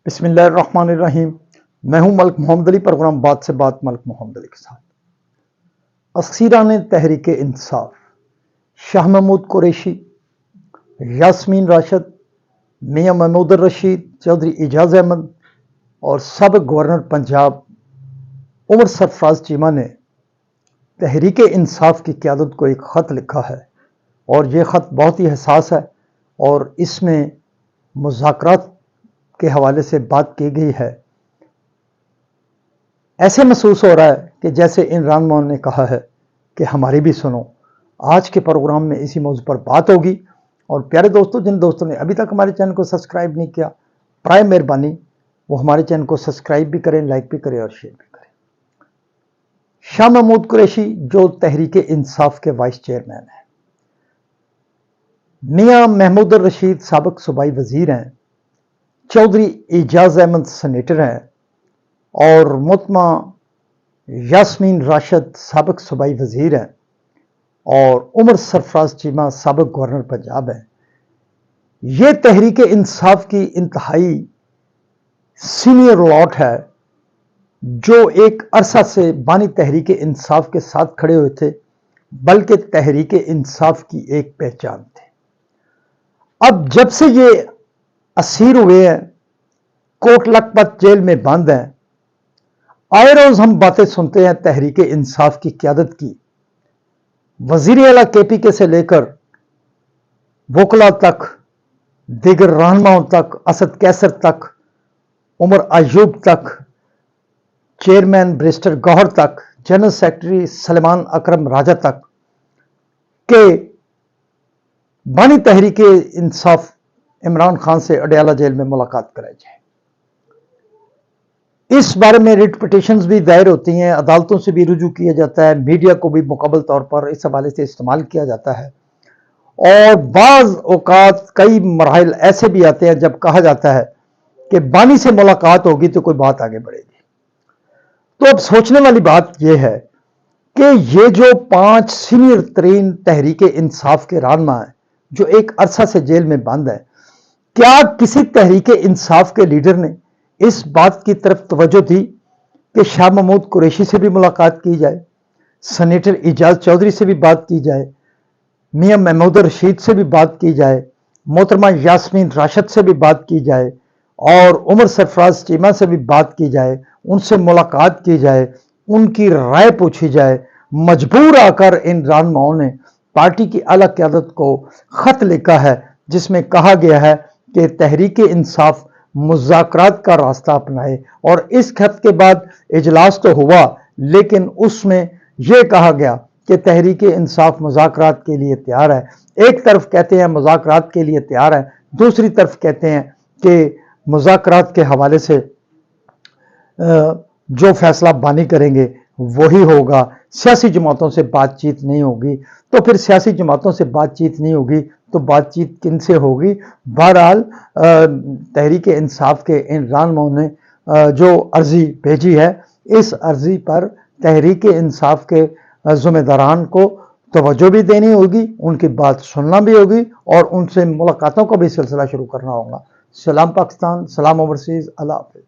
بسم اللہ الرحمن الرحیم۔ میں ہوں ملک محمد علی، پروگرام بات سے بات ملک محمد علی کے ساتھ۔ اسیران تحریک انصاف شاہ محمود قریشی، یاسمین راشد، میاں محمود الرشید، چودھری اعجاز احمد اور سابق گورنر پنجاب عمر سرفراز چیمہ نے تحریک انصاف کی قیادت کو ایک خط لکھا ہے، اور یہ خط بہت ہی حساس ہے اور اس میں مذاکرات کے حوالے سے بات کی گئی ہے۔ ایسے محسوس ہو رہا ہے کہ جیسے ان رہنماؤں نے کہا ہے کہ ہماری بھی سنو۔ آج کے پروگرام میں اسی موضوع پر بات ہوگی، اور پیارے دوستوں، جن دوستوں نے ابھی تک ہمارے چینل کو سبسکرائب نہیں کیا، برائے مہربانی وہ ہمارے چینل کو سبسکرائب بھی کریں، لائک بھی کریں اور شیئر بھی کریں۔ شاہ محمود قریشی جو تحریک انصاف کے وائس چیئرمین ہیں، میاں محمود الرشید سابق صوبائی وزیر ہیں، چودھری اعجاز احمد سینیٹر ہیں، اور محترمہ یاسمین راشد سابق صوبائی وزیر ہیں، اور عمر سرفراز چیمہ سابق گورنر پنجاب ہیں۔ یہ تحریک انصاف کی انتہائی سینئر لاٹ ہے جو ایک عرصہ سے بانی تحریک انصاف کے ساتھ کھڑے ہوئے تھے، بلکہ تحریک انصاف کی ایک پہچان تھے۔ اب جب سے یہ اسیر ہوئے ہیں، کوٹ لکھپت جیل میں بند ہیں، آئے روز ہم باتیں سنتے ہیں تحریک انصاف کی قیادت کی، وزیر اعلیٰ کے پی کے سے لے کر وکلا تک، دیگر رہنماؤں تک، اسد کیسر تک، عمر ایوب تک، چیئرمین بیرسٹر گوہر تک، جنرل سیکرٹری سلیمان اکرم راجہ تک، کہ بانی تحریک انصاف عمران خان سے اڈیالہ جیل میں ملاقات کرائی جائے۔ اس بارے میں ریٹ پٹیشنز بھی دائر ہوتی ہیں، عدالتوں سے بھی رجوع کیا جاتا ہے، میڈیا کو بھی مکمل طور پر اس حوالے سے استعمال کیا جاتا ہے، اور بعض اوقات کئی مراحل ایسے بھی آتے ہیں جب کہا جاتا ہے کہ بانی سے ملاقات ہوگی تو کوئی بات آگے بڑھے گی۔ تو اب سوچنے والی بات یہ ہے کہ یہ جو 5 سینئر ترین تحریک انصاف کے رہنما ہیں جو ایک عرصہ سے جیل میں بند ہیں، کیا کسی تحریک انصاف کے لیڈر نے اس بات کی طرف توجہ دی کہ شاہ محمود قریشی سے بھی ملاقات کی جائے، سینیٹر اعجاز چودھری سے بھی بات کی جائے، میاں محمود الرشید سے بھی بات کی جائے، محترمہ یاسمین راشد سے بھی بات کی جائے، اور عمر سرفراز چیمہ سے بھی بات کی جائے، ان سے ملاقات کی جائے، ان کی رائے پوچھی جائے؟ مجبور آ کر ان رہنماؤں نے پارٹی کی اعلیٰ قیادت کو خط لکھا ہے جس میں کہا گیا ہے کہ تحریک انصاف مذاکرات کا راستہ اپنائے، اور اس خط کے بعد اجلاس تو ہوا، لیکن اس میں یہ کہا گیا کہ تحریک انصاف مذاکرات کے لیے تیار ہے۔ ایک طرف کہتے ہیں مذاکرات کے لیے تیار ہے، دوسری طرف کہتے ہیں کہ مذاکرات کے حوالے سے جو فیصلہ بانی کریں گے وہی ہوگا، سیاسی جماعتوں سے بات چیت نہیں ہوگی۔ تو پھر سیاسی جماعتوں سے بات چیت نہیں ہوگی تو بات چیت کن سے ہوگی؟ بہرحال تحریک انصاف کے ان رہنماؤں نے جو عرضی بھیجی ہے، اس عرضی پر تحریک انصاف کے ذمہ داران کو توجہ بھی دینی ہوگی، ان کی بات سننا بھی ہوگی، اور ان سے ملاقاتوں کا بھی سلسلہ شروع کرنا ہوگا۔ سلام پاکستان، سلام اوورسیز، اللہ حافظ۔